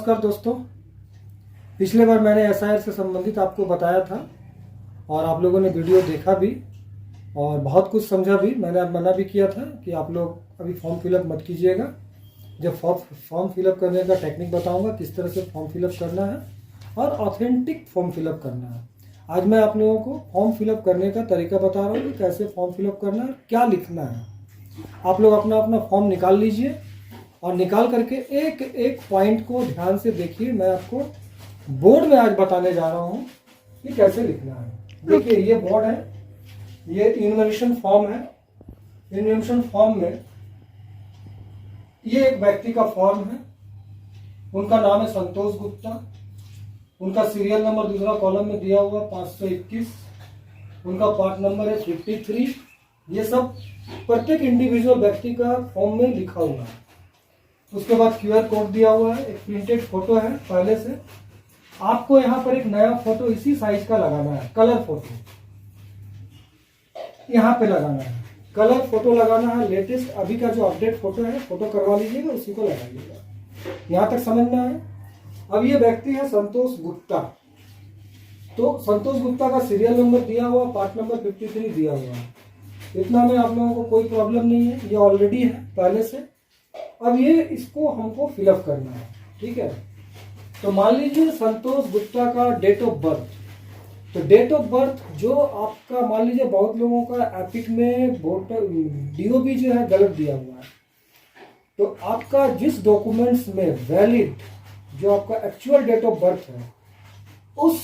नमस्कार दोस्तों। पिछले बार मैंने एसआईआर से संबंधित आपको बताया था और आप लोगों ने वीडियो देखा भी और बहुत कुछ समझा भी। मैंने मना भी किया था कि आप लोग अभी फॉर्म फिलअप मत कीजिएगा। जब फॉर्म फिलअप करने का टेक्निक बताऊंगा किस तरह से फॉर्म फिलअप करना है और ऑथेंटिक फॉर्म फिलअप करना है। आज मैं आप लोगों को फॉर्म फिलअप करने का तरीका बता रहा हूँ कि कैसे फॉर्म फिलअप करना है, क्या लिखना है। आप लोग अपना अपना फॉर्म निकाल लीजिए और निकाल करके एक एक पॉइंट को ध्यान से देखिए। मैं आपको बोर्ड में आज बताने जा रहा हूँ कि कैसे लिखना है। देखिए ये बोर्ड है, ये इन्वेंशन फॉर्म है। इन्वेंशन फॉर्म में ये एक व्यक्ति का फॉर्म है, उनका नाम है संतोष गुप्ता। उनका सीरियल नंबर दूसरा कॉलम में दिया हुआ 521, उनका पार्ट नंबर है 53। ये सब प्रत्येक इंडिविजुअल व्यक्ति का फॉर्म में लिखा हुआ है। उसके बाद क्यूआर कोड दिया हुआ है, एक प्रिंटेड फोटो है पहले से। आपको यहाँ पर एक नया फोटो इसी साइज का लगाना है, कलर फोटो यहाँ पे लगाना है। कलर फोटो लगाना है, लेटेस्ट अभी का जो अपडेट फोटो है, फोटो करवा लीजिएगा, उसी को लगाइएगा। यहाँ तक समझ में आया। अब ये व्यक्ति है संतोष गुप्ता। तो संतोष गुप्ता का सीरियल नंबर दिया हुआ, पार्ट नंबर 53 दिया हुआ है। इतना में आप लोगों को कोई प्रॉब्लम नहीं है, ये ऑलरेडी है पहले से। अब ये इसको हमको फिलअप करना है, ठीक है। तो मान लीजिए संतोष गुप्ता का डेट ऑफ बर्थ। तो डेट ऑफ बर्थ जो आपका, मान लीजिए बहुत लोगों का एपिक में वोटर डीओबी जो है गलत दिया हुआ है। तो आपका जिस डॉक्यूमेंट्स में वैलिड जो आपका एक्चुअल डेट ऑफ बर्थ है, उस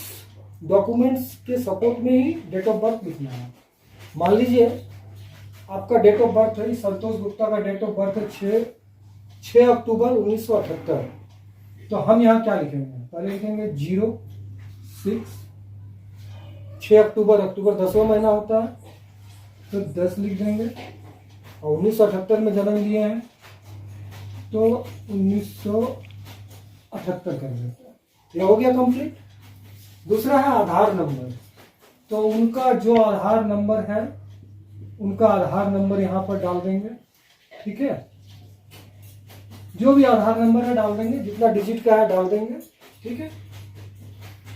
डॉक्यूमेंट्स के सपोर्ट में ही डेट ऑफ बर्थ लिखना है। मान लीजिए आपका डेट ऑफ बर्थ है, संतोष गुप्ता का डेट ऑफ बर्थ है 6 अक्टूबर 1978। तो हम यहाँ क्या लिखेंगे, पहले लिखेंगे 6 अक्टूबर, अक्टूबर 10वां महीना होता है तो 10 लिख देंगे। और 1978 में जन्म लिए हैं तो 1978 कर देते हैं। ये हो गया कंप्लीट। दूसरा है आधार नंबर। तो उनका जो आधार नंबर है, उनका आधार नंबर यहाँ पर डाल देंगे, ठीक है। जो भी आधार नंबर है डाल देंगे, जितना डिजिट का है डाल देंगे, ठीक है।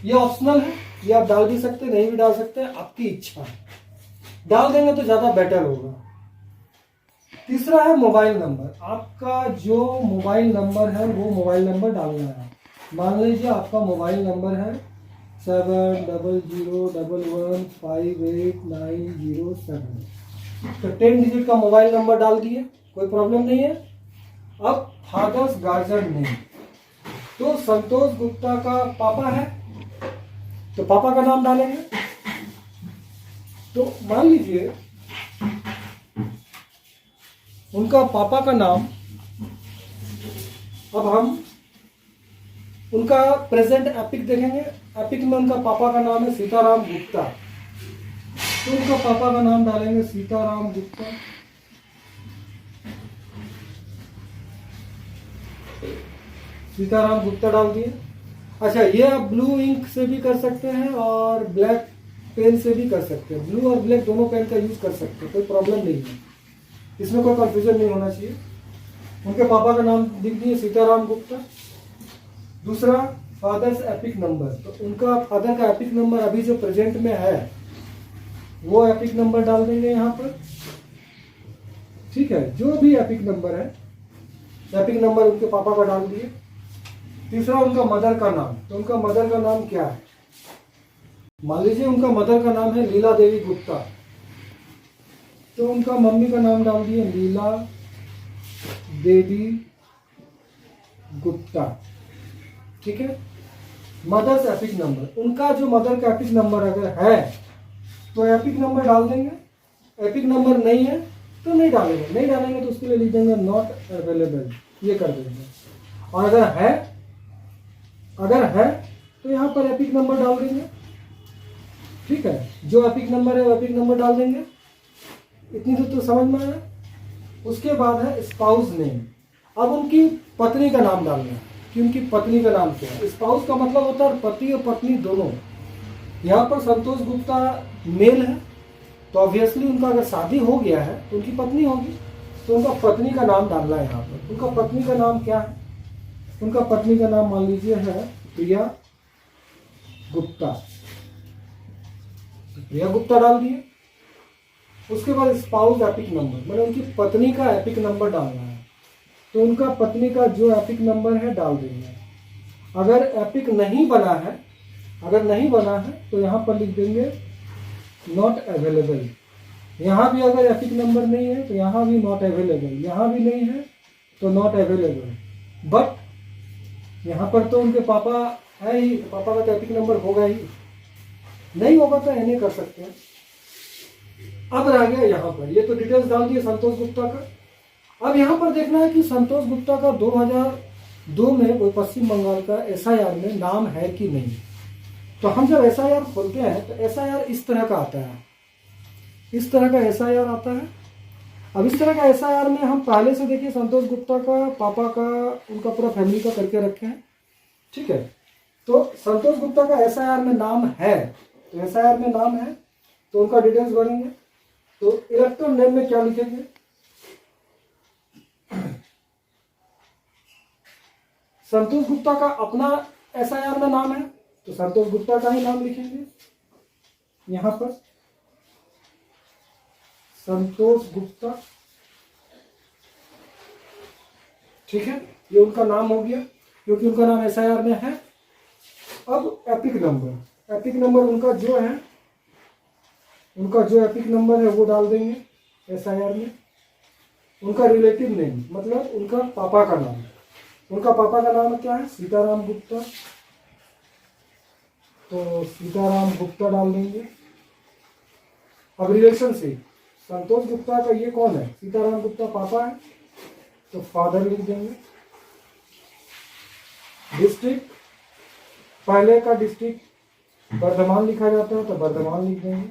ये ऑप्शनल है, ये आप डाल भी सकते हैं, नहीं भी डाल सकते हैं, आपकी इच्छा है। डाल देंगे तो ज्यादा बेटर होगा। तीसरा है मोबाइल नंबर। आपका जो मोबाइल नंबर है वो मोबाइल नंबर डालना है। मान लीजिए आपका मोबाइल नंबर है 7001158907। तो 10 डिजिट का मोबाइल नंबर डाल दिए, कोई प्रॉब्लम नहीं है। अब फादर्स गार्जियन नेम। तो संतोष गुप्ता का पापा है तो पापा का नाम डालेंगे। तो मान लीजिए उनका पापा का नाम, अब हम उनका प्रेजेंट एपिक देखेंगे। एपिक में उनका पापा का नाम है सीताराम गुप्ता। तो उनका पापा का नाम डालेंगे सीताराम गुप्ता। सीताराम गुप्ता डाल दिए। अच्छा, ये आप ब्लू इंक से भी कर सकते हैं और ब्लैक पेन से भी कर सकते हैं। ब्लू और ब्लैक दोनों पेन का यूज कर सकते हैं, कोई प्रॉब्लम नहीं है, इसमें कोई कंफ्यूजन नहीं होना चाहिए। उनके पापा का नाम लिख दिए सीताराम गुप्ता। दूसरा फादर्स एपिक नंबर। तो उनका फादर का एपिक नंबर अभी जो प्रेजेंट में है वो एपिक नंबर डाल देंगे यहाँ पर, ठीक है। जो भी एपिक नंबर है, एपिक नंबर उनके पापा का डाल दिए। तीसरा उनका मदर का नाम। तो उनका मदर का नाम क्या है, मान लीजिए उनका मदर का नाम है लीला देवी गुप्ता। तो उनका मम्मी का नाम डाल दिए लीला देवी गुप्ता, ठीक है। मदर्स एपिक नंबर, उनका जो मदर का एपिक नंबर अगर है तो एपिक नंबर डाल देंगे। एपिक नंबर नहीं है तो नहीं डालेंगे, नहीं डालेंगे तो उसके लिए लिख देंगे नॉट अवेलेबल, ये कर देंगे। और अगर है तो यहाँ पर एपिक नंबर डाल देंगे, ठीक है। जो एपिक नंबर है वो एपिक नंबर डाल देंगे। इतनी तो समझ में आया। उसके बाद है स्पाउस नेम। अब उनकी पत्नी का नाम डालना है कि उनकी पत्नी का नाम क्या है। स्पाउस का मतलब होता है पति और पत्नी दोनों। यहाँ पर संतोष गुप्ता मेल है तो ऑब्वियसली उनका अगर शादी हो गया है तो उनकी पत्नी होगी। तो उनका पत्नी का नाम डालना है यहाँ पर। उनका पत्नी का नाम क्या है, उनका पत्नी का नाम मान लीजिए है प्रिया गुप्ता, प्रिया गुप्ता डाल दिए। उसके बाद स्पाउस एपिक नंबर, मतलब उनकी पत्नी का एपिक नंबर डालना है, तो उनका पत्नी का जो एपिक नंबर है डाल देंगे। अगर एपिक नहीं बना है, तो यहाँ पर लिख देंगे नॉट अवेलेबल। यहाँ भी अगर एपिक नंबर नहीं है तो यहाँ भी नॉट अवेलेबल, यहाँ भी नहीं है तो नॉट अवेलेबल। बट यहाँ पर तो उनके पापा है ही, तो पापा का तो एपिक नंबर होगा ही, नहीं होगा तो नहीं कर सकते हैं। अब रह गया यहाँ पर, ये तो डिटेल्स डाल दिए संतोष गुप्ता का। अब यहाँ पर देखना है कि संतोष गुप्ता का 2002 में वो पश्चिम बंगाल का SIR में नाम है कि नहीं। तो हम जब SIR खोलते हैं तो SIR इस तरह का आता है, इस तरह का SIR आता है। अब इस तरह का SIR में हम पहले से देखिए संतोष गुप्ता का, पापा का, उनका पूरा फैमिली का करके रखे हैं, ठीक है। तो संतोष गुप्ता का SIR में नाम है, तो SIR में नाम है तो उनका डिटेल्स भरेंगे। तो इलेक्टर नेम में क्या लिखेंगे, संतोष गुप्ता का अपना SIR में नाम है तो संतोष गुप्ता का ही नाम लिखेंगे। यहां पर संतोष गुप्ता, ठीक है, ये उनका नाम हो गया क्योंकि उनका नाम SIR में है। अब एपिक नंबर उनका जो है, उनका जो एपिक नंबर है वो डाल देंगे SIR में। उनका रिलेटिव नेम, मतलब उनका पापा का नाम, उनका पापा का नाम क्या है, सीताराम गुप्ता, तो सीताराम गुप्ता डाल देंगे। अब रिलेशनशिप, संतोष गुप्ता का ये कौन है, सीताराम गुप्ता पापा है, तो फादर लिख देंगे। डिस्ट्रिक्ट, पहले का डिस्ट्रिक्ट बर्धमान लिखा जाता है तो बर्धमान लिख देंगे।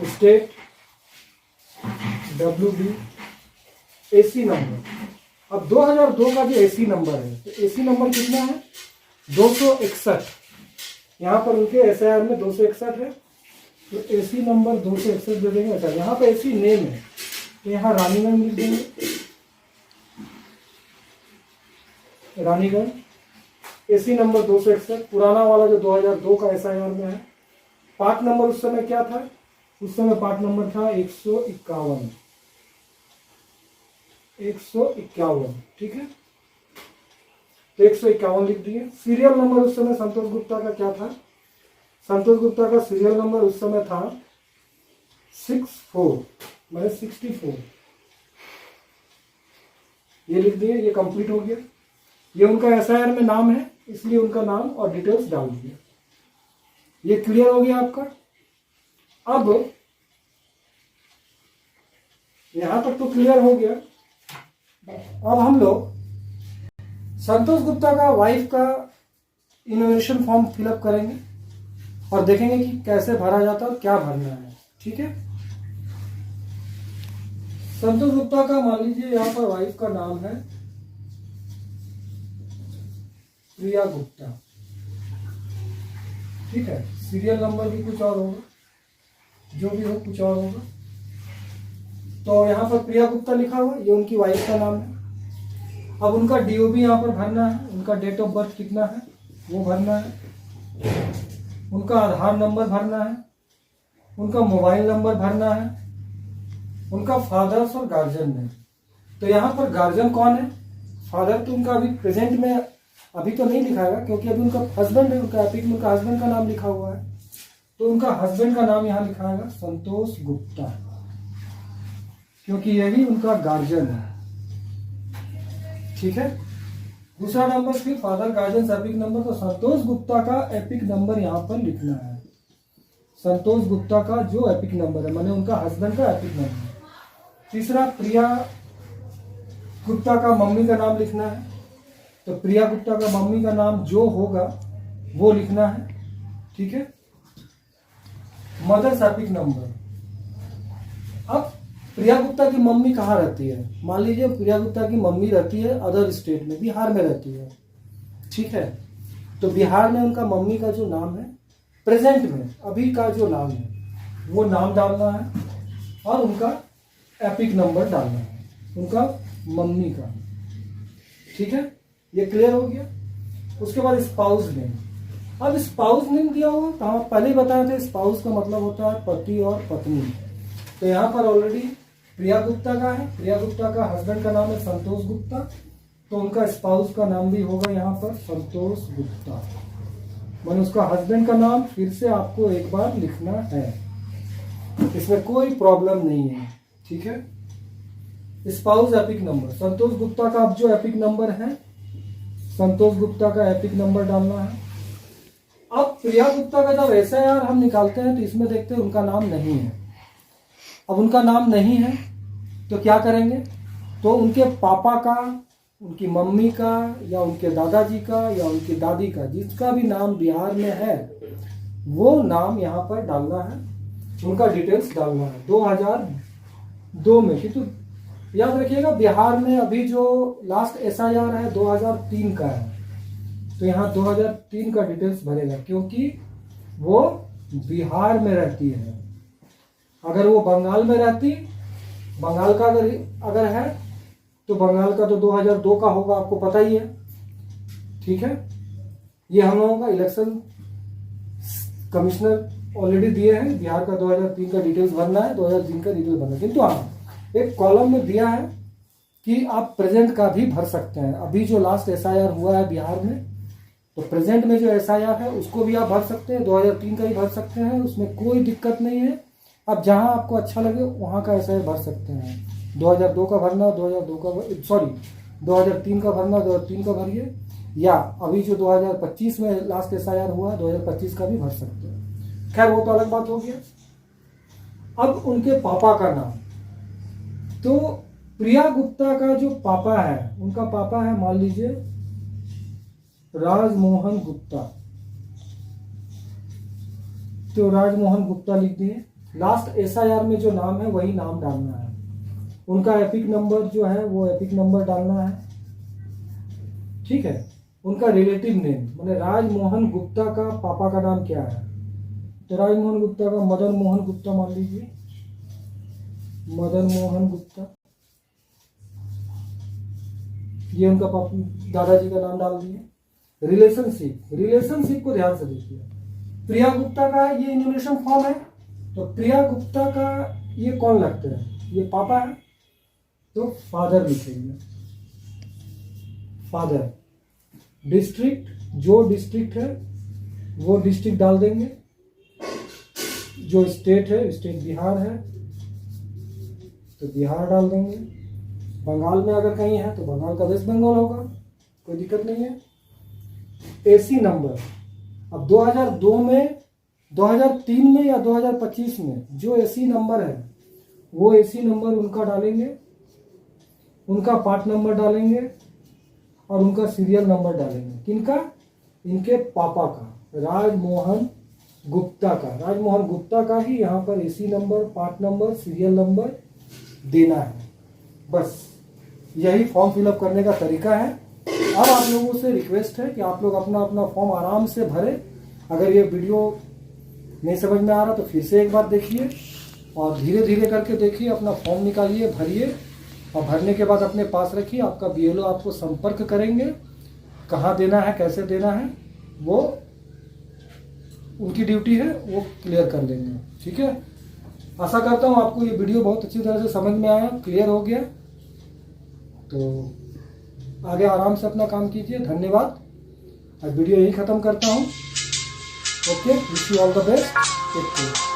State WB। AC नंबर, अब 2002 का जो AC नंबर है, तो AC नंबर कितना है, 261। यहाँ पर उनके SIR में 261 है, तो AC नंबर 261 दे देंगे। अच्छा, यहाँ पर AC नेम है तो यहाँ रानीगंज लिख देंगे, रानीगंज। AC नंबर 261, पुराना वाला जो 2002 का SIR में है। पार्ट नंबर उस समय क्या था, उस समय पार्ट नंबर था 151, 151, ठीक है, तो 151 लिख दिए। सीरियल नंबर उस समय संतोष गुप्ता का क्या था, संतोष गुप्ता का सीरियल नंबर उस समय था 64, मतलब 64, ये लिख दिए। ये कंप्लीट हो गया। ये उनका SIR में नाम है इसलिए उनका नाम और डिटेल्स डाल दिए। ये क्लियर हो गया आपका। अब यहां तक तो क्लियर हो गया। अब हम लोग संतोष गुप्ता का वाइफ का इनोवेशन फॉर्म फिलअप करेंगे और देखेंगे कि कैसे भरा जाता है और क्या भरना है, ठीक है। संतोष गुप्ता का मान लीजिए यहाँ पर वाइफ का नाम है प्रिया गुप्ता, ठीक है। सीरियल नंबर भी कुछ और होगा, जो भी हो कुछ और होगा। तो यहाँ पर प्रिया गुप्ता लिखा हुआ, ये उनकी वाइफ का नाम है। अब उनका DOB यहाँ पर भरना है, उनका डेट ऑफ बर्थ कितना है वो भरना है, उनका आधार नंबर भरना है, उनका मोबाइल नंबर भरना है, उनका फादर्स और गार्जियन नेम। तो यहाँ पर गार्जियन कौन है, फादर तो उनका अभी प्रेजेंट में अभी तो नहीं लिखाएगा क्योंकि अभी उनका हस्बैंड है, उनका एपिक में उनका हस्बैंड का नाम लिखा हुआ है, तो उनका हस्बैंड का नाम यहाँ लिखाएगा संतोष गुप्ता, क्योंकि यही उनका गार्जियन है, ठीक है। दूसरा नंबर फिर फादर गार्जियन एपिक नंबर, तो संतोष गुप्ता का एपिक नंबर यहाँ पर लिखना है, संतोष गुप्ता का जो एपिक नंबर है, माने उनका हस्बैंड का एपिक नंबर। तीसरा प्रिया गुप्ता का मम्मी का नाम लिखना है, तो प्रिया गुप्ता का मम्मी का नाम जो होगा वो लिखना है, ठीक है। मदर्स एपिक नंबर, अब प्रिया गुप्ता की मम्मी कहाँ रहती है, मान लीजिए प्रिया गुप्ता की मम्मी रहती है अदर स्टेट में, बिहार में रहती है, ठीक है। तो बिहार में उनका मम्मी का जो नाम है प्रेजेंट में अभी का जो नाम है वो नाम डालना है और उनका एपिक नंबर डालना है, उनका मम्मी का, ठीक है, ये क्लियर हो गया। उसके बाद स्पाउस नेम। अब स्पाउस नेम दिया हुआ तो हम पहले ही बताए थे स्पाउस का मतलब होता है पति और पत्नी। तो यहाँ पर ऑलरेडी प्रिया गुप्ता का है, प्रिया गुप्ता का हस्बैंड का नाम है संतोष गुप्ता, तो उनका स्पाउस का नाम भी होगा यहाँ पर संतोष गुप्ता। मैंने उसका हस्बैंड का नाम फिर से आपको एक बार लिखना है, इसमें कोई प्रॉब्लम नहीं है, ठीक है। स्पाउस एपिक नंबर, संतोष गुप्ता का अब जो एपिक नंबर है, संतोष गुप्ता का एपिक नंबर डालना है। अब प्रिया गुप्ता का जब SIR हम निकालते हैं तो इसमें देखते हैं उनका नाम नहीं है। अब उनका नाम नहीं है तो क्या करेंगे, तो उनके पापा का, उनकी मम्मी का, या उनके दादाजी का, या उनकी दादी का, जिसका भी नाम बिहार में है वो नाम यहाँ पर डालना है, उनका डिटेल्स डालना है 2002 में। किंतु याद रखिएगा बिहार में अभी जो लास्ट SIR है 2003 का है, तो यहाँ 2003 का डिटेल्स भरेगा क्योंकि वो बिहार में रहती है। अगर वो बंगाल में रहती, बंगाल का अगर है तो बंगाल का तो 2002 का होगा, आपको पता ही है, ठीक है। ये हम लोगों का इलेक्शन कमिश्नर ऑलरेडी दिए हैं, बिहार का 2003 का डिटेल्स भरना है, 2003 का डिटेल्स भरना है। किंतु हाँ, एक कॉलम में दिया है कि आप प्रेजेंट का भी भर सकते हैं। अभी जो लास्ट SIR हुआ है बिहार में, तो प्रेजेंट में जो SIR है उसको भी आप भर सकते हैं, 2003 का ही भर सकते हैं, उसमें कोई दिक्कत नहीं है। अब जहां आपको अच्छा लगे वहां का SIR भर सकते हैं। 2002 का भरना 2002 का, सॉरी 2003 का भरना 2003 का भरिए, या अभी जो 2025 में लास्ट SIR हुआ 2025 का भी भर सकते हैं। खैर वो तो अलग बात हो गया। अब उनके पापा का नाम, तो प्रिया गुप्ता का जो पापा है, उनका पापा है मान लीजिए राजमोहन गुप्ता, तो राजमोहन गुप्ता लिख दिए। लास्ट SIR में जो नाम है वही नाम डालना है। उनका एपिक नंबर जो है वो एपिक नंबर डालना है, ठीक है। उनका रिलेटिव नेम, मैंने राजमोहन गुप्ता का पापा का नाम क्या है, तो राजमोहन गुप्ता का मदन मोहन गुप्ता मान लीजिए, मदन मोहन गुप्ता, ये उनका दादाजी का नाम डाल दिए। रिलेशनशिप, रिलेशनशिप को ध्यान से देखिए। प्रिया गुप्ता का ये इन्यूमरेशन फॉर्म है, तो प्रिया गुप्ता का ये कौन लगते हैं, ये पापा है, तो फादर लिखेंगे, फादर। डिस्ट्रिक्ट, जो डिस्ट्रिक्ट है वो डिस्ट्रिक्ट डाल देंगे, जो स्टेट है, स्टेट बिहार है तो बिहार डाल देंगे। बंगाल में अगर कहीं है तो बंगाल का वेस्ट बंगाल होगा, कोई दिक्कत नहीं है। AC नंबर, अब 2002 में, 2003 में या 2025 में जो AC नंबर है वो AC नंबर उनका डालेंगे, उनका पार्ट नंबर डालेंगे और उनका सीरियल नंबर डालेंगे। किनका, इनके पापा का, राजमोहन गुप्ता का, राजमोहन गुप्ता का ही यहाँ पर AC number, part number, serial number देना है। बस यही फॉर्म फिलअप करने का तरीका है। अब आप लोगों से रिक्वेस्ट है कि आप लोग अपना अपना फॉर्म आराम से भरें। अगर ये वीडियो नहीं समझ में आ रहा तो फिर से एक बार देखिए और धीरे धीरे करके देखिए, अपना फॉर्म निकालिए, भरिए और भरने के बाद अपने पास रखिए। आपका BLO आपको संपर्क करेंगे, कहाँ देना है, कैसे देना है, वो उनकी ड्यूटी है, वो क्लियर कर लेंगे, ठीक है। आशा करता हूँ आपको ये वीडियो बहुत अच्छी तरह से समझ में आया, क्लियर हो गया। तो आगे आराम से अपना काम कीजिए। धन्यवाद। अब वीडियो यही ख़त्म करता हूँ। Okay, wish you all the best. Take care.